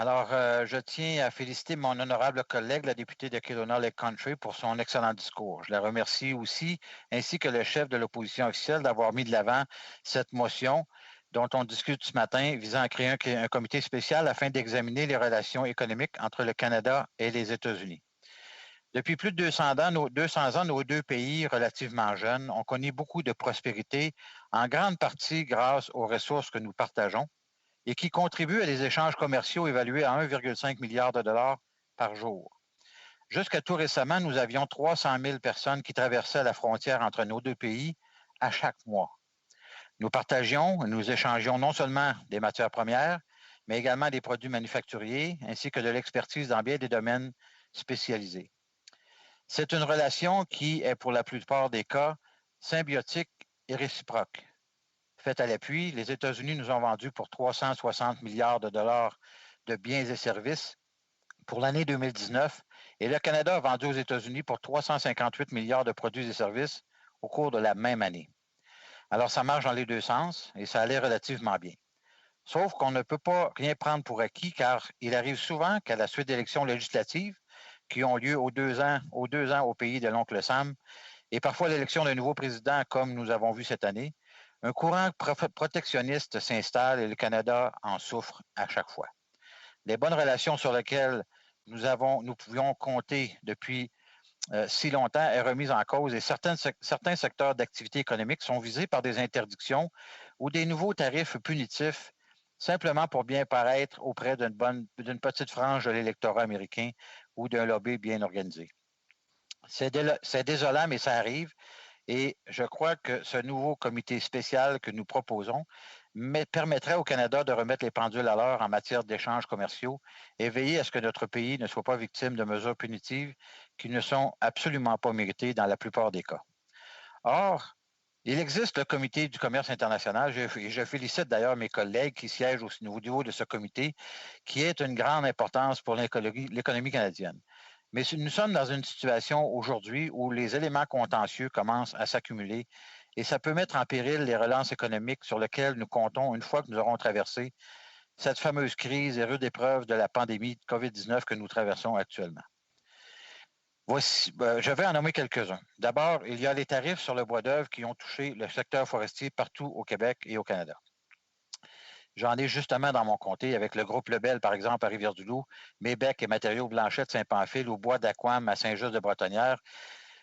Je tiens à féliciter mon honorable collègue, la députée de Kelowna Lake Country, pour son excellent discours. Je la remercie aussi, ainsi que le chef de l'opposition officielle, d'avoir mis de l'avant cette motion dont on discute ce matin, visant à créer un comité spécial afin d'examiner les relations économiques entre le Canada et les États-Unis. Depuis plus de 200 ans, nos deux pays relativement jeunes ont connu beaucoup de prospérité, en grande partie grâce aux ressources que nous partageons et qui contribuent à des échanges commerciaux évalués à 1,5 milliard de dollars par jour. Jusqu'à tout récemment, nous avions 300 000 personnes qui traversaient la frontière entre nos deux pays à chaque mois. Nous échangions non seulement des matières premières, mais également des produits manufacturiers, ainsi que de l'expertise dans bien des domaines spécialisés. C'est une relation qui est, pour la plupart des cas, symbiotique et réciproque. Faite à l'appui, les États-Unis nous ont vendu pour 360 milliards de dollars de biens et services pour l'année 2019 et le Canada a vendu aux États-Unis pour 358 milliards de produits et services au cours de la même année. Alors, ça marche dans les deux sens et ça allait relativement bien. Sauf qu'on ne peut pas rien prendre pour acquis car il arrive souvent qu'à la suite d'élections législatives qui ont lieu aux deux ans au pays de l'oncle Sam et parfois l'élection d'un nouveau président comme nous avons vu cette année, un courant protectionniste s'installe et le Canada en souffre à chaque fois. Les bonnes relations sur lesquelles nous pouvions compter depuis si longtemps est remise en cause et certains secteurs d'activité économique sont visés par des interdictions ou des nouveaux tarifs punitifs simplement pour bien paraître auprès d'une petite frange de l'électorat américain ou d'un lobby bien organisé. C'est désolant, mais ça arrive. Et je crois que ce nouveau comité spécial que nous proposons permettrait au Canada de remettre les pendules à l'heure en matière d'échanges commerciaux et veiller à ce que notre pays ne soit pas victime de mesures punitives qui ne sont absolument pas méritées dans la plupart des cas. Or, il existe le comité du commerce international, et je félicite d'ailleurs mes collègues qui siègent au niveau de ce comité, qui est une grande importance pour l'économie canadienne. Mais nous sommes dans une situation aujourd'hui où les éléments contentieux commencent à s'accumuler et ça peut mettre en péril les relances économiques sur lesquelles nous comptons une fois que nous aurons traversé cette fameuse crise et rude épreuve de la pandémie de COVID-19 que nous traversons actuellement. Je vais en nommer quelques-uns. D'abord, il y a les tarifs sur le bois d'œuvre qui ont touché le secteur forestier partout au Québec et au Canada. J'en ai justement dans mon comté avec le groupe Lebel, par exemple, à Rivière-du-Loup, Mébec et Matériaux Blanchet de Saint-Pamphile ou Bois d'Aquam à Saint-Just-de-Bretonnière.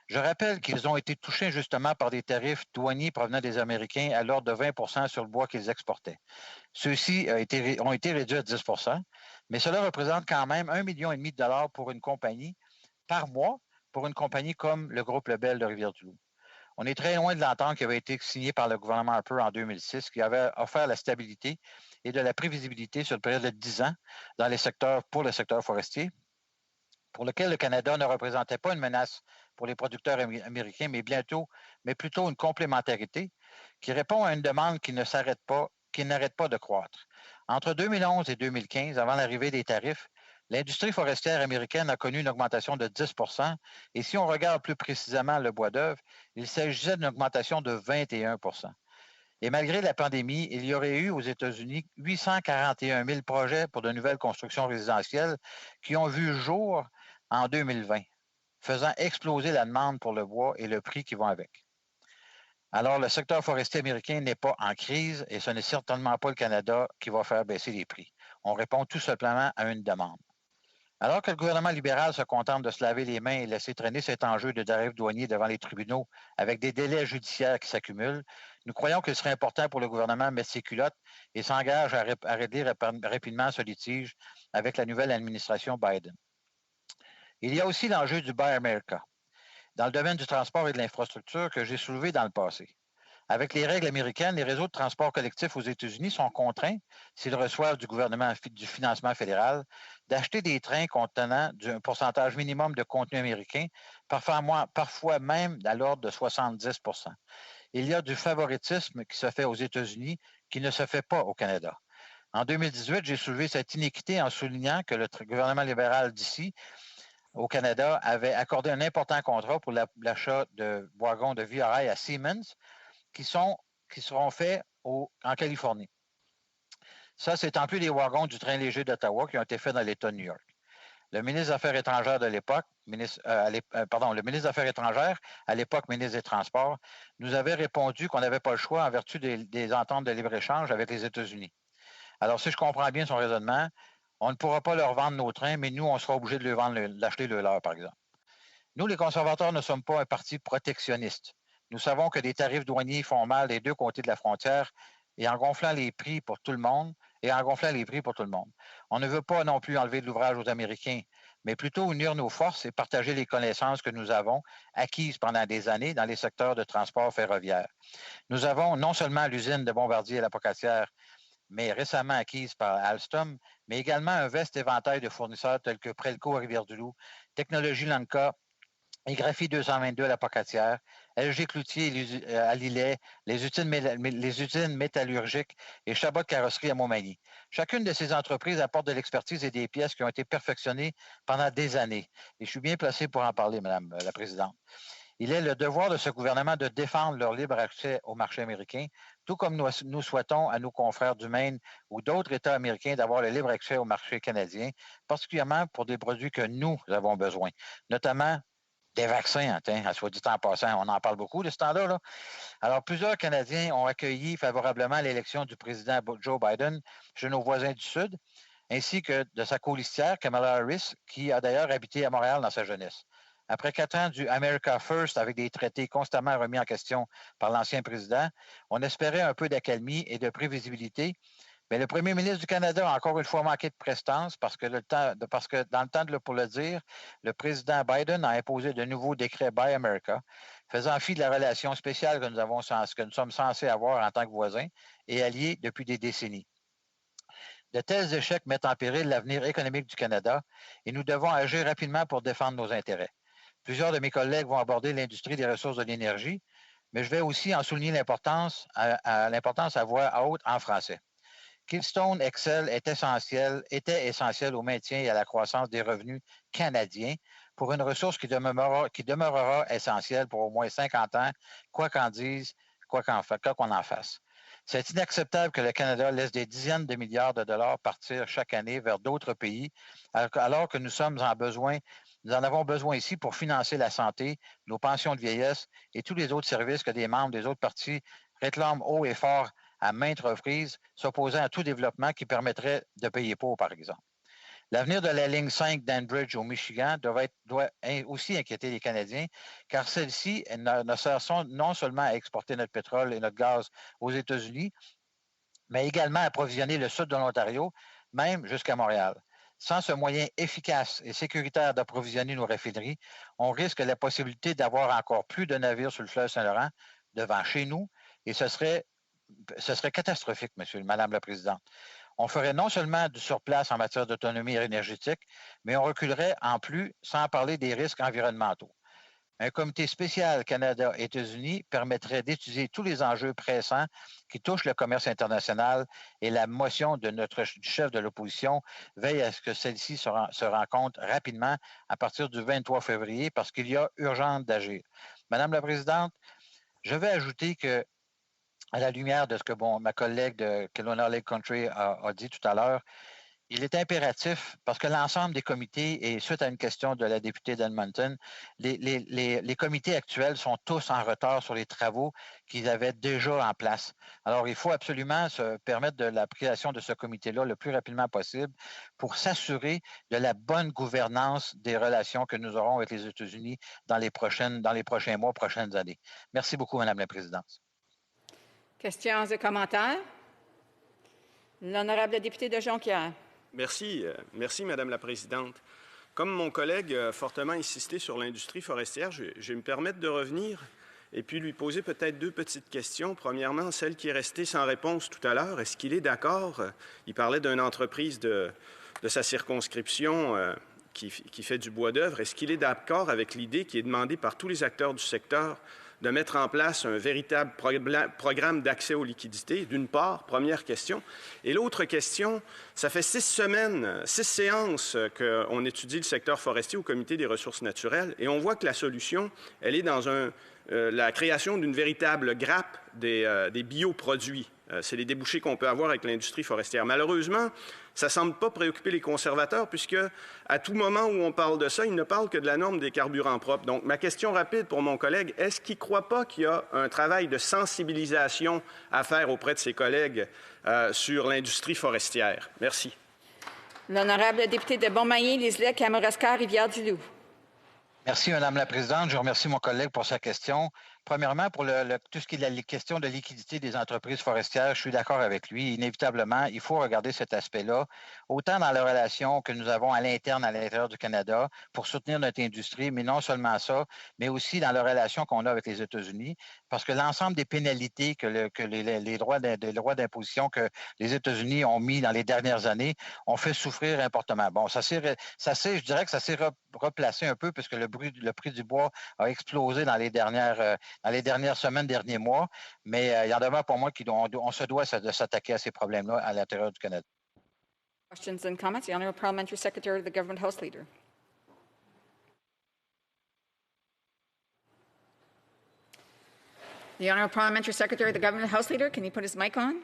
Je rappelle qu'ils ont été touchés justement par des tarifs douaniers provenant des Américains à l'ordre de 20 sur le bois qu'ils exportaient. Ceux-ci ont été réduits à 10 mais cela représente quand même 1,5 million de dollars pour une compagnie par mois, pour une compagnie comme le groupe Lebel de Rivière-du-Loup. On est très loin de l'entente qui avait été signée par le gouvernement Harper en 2006, qui avait offert la stabilité et de la prévisibilité sur une période de 10 ans pour le secteur forestier, pour lequel le Canada ne représentait pas une menace pour les producteurs américains, mais plutôt une complémentarité qui répond à une demande qui n'arrête pas de croître. Entre 2011 et 2015, avant l'arrivée des tarifs, l'industrie forestière américaine a connu une augmentation de 10 et si on regarde plus précisément le bois d'œuvre, il s'agissait d'une augmentation de 21 Et malgré la pandémie, il y aurait eu aux États-Unis 841 000 projets pour de nouvelles constructions résidentielles qui ont vu le jour en 2020, faisant exploser la demande pour le bois et le prix qui vont avec. Alors, le secteur forestier américain n'est pas en crise et ce n'est certainement pas le Canada qui va faire baisser les prix. On répond tout simplement à une demande. Alors que le gouvernement libéral se contente de se laver les mains et laisser traîner cet enjeu de tarifs douaniers devant les tribunaux avec des délais judiciaires qui s'accumulent, nous croyons qu'il serait important pour le gouvernement de mettre ses culottes et s'engage à régler rapidement ce litige avec la nouvelle administration Biden. Il y a aussi l'enjeu du Buy America dans le domaine du transport et de l'infrastructure que j'ai soulevé dans le passé. Avec les règles américaines, les réseaux de transport collectif aux États-Unis sont contraints, s'ils reçoivent du gouvernement du financement fédéral, d'acheter des trains contenant un pourcentage minimum de contenu américain, parfois même à l'ordre de 70 Il y a du favoritisme qui se fait aux États-Unis qui ne se fait pas au Canada. En 2018, j'ai soulevé cette inéquité en soulignant que le gouvernement libéral d'ici, au Canada, avait accordé un important contrat pour l'achat de wagons de VRI à Siemens, qui seront faits en Californie. Ça, c'est en plus des wagons du train léger d'Ottawa qui ont été faits dans l'État de New York. Le ministre des Affaires étrangères de l'époque, le ministre des Affaires étrangères, à l'époque ministre des Transports, nous avait répondu qu'on n'avait pas le choix en vertu des ententes de libre-échange avec les États-Unis. Alors, si je comprends bien son raisonnement, on ne pourra pas leur vendre nos trains, mais nous, on sera obligé de d'acheter le leur, par exemple. Nous, les conservateurs, ne sommes pas un parti protectionniste. Nous savons que des tarifs douaniers font mal des deux côtés de la frontière et en gonflant les prix pour tout le monde, On ne veut pas non plus enlever de l'ouvrage aux Américains, mais plutôt unir nos forces et partager les connaissances que nous avons acquises pendant des années dans les secteurs de transport ferroviaire. Nous avons non seulement l'usine de Bombardier à la Pocatière, mais récemment acquise par Alstom, mais également un vaste éventail de fournisseurs tels que Prelco à Rivière-du-Loup, Technologie Lanka et Graphie 222 à la Pocatière, LG Cloutier à Lillet, les usines métallurgiques et Chabot Carrosserie à Montmagny. Chacune de ces entreprises apporte de l'expertise et des pièces qui ont été perfectionnées pendant des années. Et je suis bien placé pour en parler, Madame la Présidente. Il est le devoir de ce gouvernement de défendre leur libre accès au marché américain, tout comme nous souhaitons à nos confrères du Maine ou d'autres États américains d'avoir le libre accès au marché canadien, particulièrement pour des produits que nous avons besoin, notamment des vaccins, à soit dit en passant, on en parle beaucoup de ce temps-là. Là. Alors, plusieurs Canadiens ont accueilli favorablement l'élection du président Joe Biden chez nos voisins du Sud, ainsi que de sa colistière, Kamala Harris, qui a d'ailleurs habité à Montréal dans sa jeunesse. Après 4 ans du America First avec des traités constamment remis en question par l'ancien président, on espérait un peu d'accalmie et de prévisibilité. Mais le premier ministre du Canada a encore une fois manqué de prestance parce que dans le temps pour le dire, le président Biden a imposé de nouveaux décrets Buy America, faisant fi de la relation spéciale que nous sommes censés avoir en tant que voisins et alliés depuis des décennies. De tels échecs mettent en péril l'avenir économique du Canada et nous devons agir rapidement pour défendre nos intérêts. Plusieurs de mes collègues vont aborder l'industrie des ressources de l'énergie, mais je vais aussi en souligner l'importance à voix haute en français. Keystone XL était essentiel au maintien et à la croissance des revenus canadiens pour une ressource qui demeurera essentielle pour au moins 50 ans, quoi qu'on dise, quoi qu'on en fasse. C'est inacceptable que le Canada laisse des dizaines de milliards de dollars partir chaque année vers d'autres pays, alors que nous en avons besoin ici pour financer la santé, nos pensions de vieillesse et tous les autres services que des membres des autres partis réclament haut et fort à maintes reprises, s'opposant à tout développement qui permettrait de payer pour, par exemple. L'avenir de la ligne 5 d'Anbridge au Michigan doit aussi inquiéter les Canadiens, car celle-ci ne sert non seulement à exporter notre pétrole et notre gaz aux États-Unis, mais également à approvisionner le sud de l'Ontario, même jusqu'à Montréal. Sans ce moyen efficace et sécuritaire d'approvisionner nos raffineries, on risque la possibilité d'avoir encore plus de navires sur le fleuve Saint-Laurent devant chez nous, et ce serait catastrophique, Madame la Présidente. On ferait non seulement du surplace en matière d'autonomie énergétique, mais on reculerait en plus, sans parler des risques environnementaux. Un comité spécial Canada-États-Unis permettrait d'étudier tous les enjeux pressants qui touchent le commerce international et la motion du chef de l'opposition veille à ce que celle-ci se rencontre rapidement à partir du 23 février parce qu'il y a urgence d'agir. Madame la Présidente, je vais ajouter que à la lumière de ce que ma collègue de Kelowna Lake Country a dit tout à l'heure, il est impératif, parce que l'ensemble des comités, et suite à une question de la députée d'Edmonton, les comités actuels sont tous en retard sur les travaux qu'ils avaient déjà en place. Alors, il faut absolument se permettre de la création de ce comité-là le plus rapidement possible pour s'assurer de la bonne gouvernance des relations que nous aurons avec les États-Unis dans les prochains mois, prochaines années. Merci beaucoup, Madame la Présidente. Questions et commentaires? L'honorable député de Jonquière. Merci, Madame la Présidente. Comme mon collègue a fortement insisté sur l'industrie forestière, je vais me permettre de revenir et puis lui poser peut-être 2 petites questions. Premièrement, celle qui est restée sans réponse tout à l'heure, est-ce qu'il est d'accord? Il parlait d'une entreprise de sa circonscription qui fait du bois d'œuvre. Est-ce qu'il est d'accord avec l'idée qui est demandée par tous les acteurs du secteur de mettre en place un véritable programme d'accès aux liquidités, d'une part, première question. Et l'autre question, ça fait 6 semaines, 6 séances qu'on étudie le secteur forestier au Comité des ressources naturelles et on voit que la solution, elle est dans la création d'une véritable grappe des bioproduits. C'est les débouchés qu'on peut avoir avec l'industrie forestière. Malheureusement, ça ne semble pas préoccuper les conservateurs puisque à tout moment où on parle de ça, ils ne parlent que de la norme des carburants propres. Donc, ma question rapide pour mon collègue, est-ce qu'il ne croit pas qu'il y a un travail de sensibilisation à faire auprès de ses collègues sur l'industrie forestière? Merci. L'honorable député de Montmagny-Liselec, Kamouraska, Rivière-du-Loup. Merci, Madame la Présidente. Je remercie mon collègue pour sa question. Premièrement, pour tout ce qui est la question de liquidité des entreprises forestières, je suis d'accord avec lui. Inévitablement, il faut regarder cet aspect-là, autant dans la relation que nous avons à l'intérieur du Canada, pour soutenir notre industrie, mais non seulement ça, mais aussi dans la relation qu'on a avec les États-Unis, parce que l'ensemble des pénalités que les droits d'imposition que les États-Unis ont mis dans les dernières années ont fait souffrir importantement. Bon, je dirais que ça s'est replacé un peu, puisque le prix du bois a explosé dans les dernières semaines, derniers mois, mais il y en demeure pour moi qu'on se doit de s'attaquer à ces problèmes-là à l'intérieur du Canada. Questions and comments. The Honourable Parliamentary Secretary of the Government House Leader. The Honourable Parliamentary Secretary of the Government House Leader, can you put his mic on?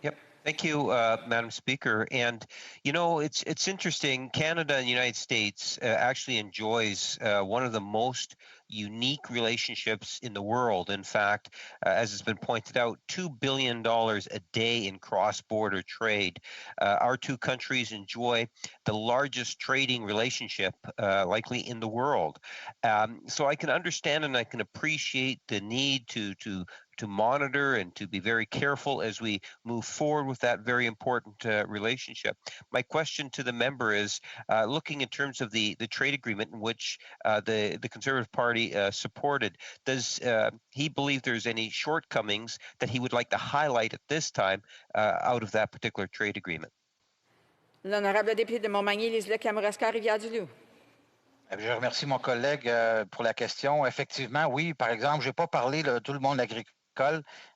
Yep. Thank you, Madam Speaker. And, you know, it's interesting. Canada and the United States actually enjoys one of the most unique relationships in the world. In fact, as has been pointed out, $2 billion a day in cross-border trade. Our two countries enjoy the largest trading relationship likely in the world. So I can understand and I can appreciate the need to monitor and to be very careful as we move forward with that very important relationship. My question to the member is, looking in terms of the trade agreement in which the Conservative Party supported, does he believe there's any shortcomings that he would like to highlight at this time out of that particular trade agreement? L'honorable député de Montmagny-Liselec, Kamouraska, Rivière-du-Loup. Je remercie mon collègue pour la question. Effectivement, oui, par exemple, je n'ai pas parlé de tout le monde agricole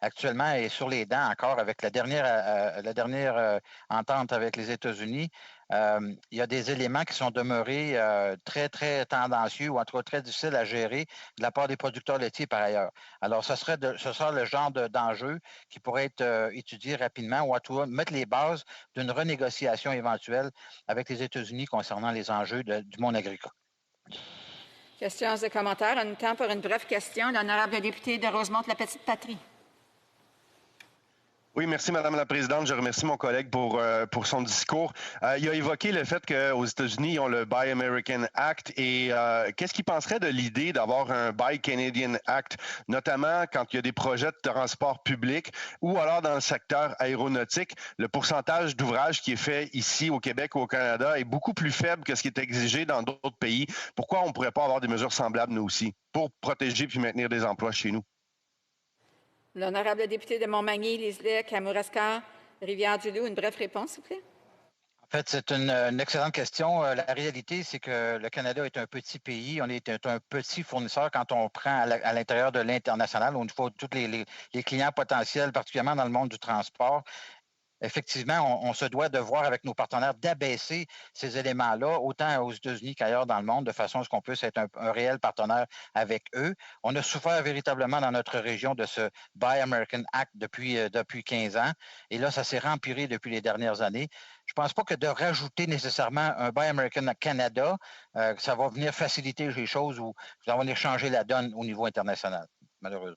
actuellement est sur les dents encore avec la dernière entente avec les États-Unis. Il y a des éléments qui sont demeurés très, très tendancieux ou en tout cas très difficiles à gérer de la part des producteurs laitiers par ailleurs. Alors, ce sera le genre d'enjeu qui pourrait être étudié rapidement ou à tout cas mettre les bases d'une renégociation éventuelle avec les États-Unis concernant les enjeux du monde agricole. Questions et commentaires. On a temps pour une brève question. L'honorable député de Rosemont-la-Petite-Patrie. Oui, merci Madame la Présidente. Je remercie mon collègue pour son discours. Il a évoqué le fait qu'aux États-Unis, ils ont le Buy American Act et qu'est-ce qu'il penserait de l'idée d'avoir un Buy Canadian Act, notamment quand il y a des projets de transport public ou alors dans le secteur aéronautique. Le pourcentage d'ouvrages qui est fait ici au Québec ou au Canada est beaucoup plus faible que ce qui est exigé dans d'autres pays. Pourquoi on ne pourrait pas avoir des mesures semblables nous aussi pour protéger puis maintenir des emplois chez nous? L'honorable député de Montmagny-Liselec, Kamouraska, Rivière-du-Loup, une brève réponse, s'il vous plaît. En fait, c'est une excellente question. La réalité, c'est que le Canada est un petit pays. On est un petit fournisseur quand on prend à l'intérieur de l'international, au niveau de tous les clients potentiels, particulièrement dans le monde du transport. Effectivement, on se doit de voir avec nos partenaires d'abaisser ces éléments-là, autant aux États-Unis qu'ailleurs dans le monde, de façon à ce qu'on puisse être un réel partenaire avec eux. On a souffert véritablement dans notre région de ce Buy American Act depuis 15 ans. Et là, ça s'est empiré depuis les dernières années. Je ne pense pas que de rajouter nécessairement un Buy American Canada, ça va venir faciliter les choses ou ça va venir changer la donne au niveau international, malheureusement.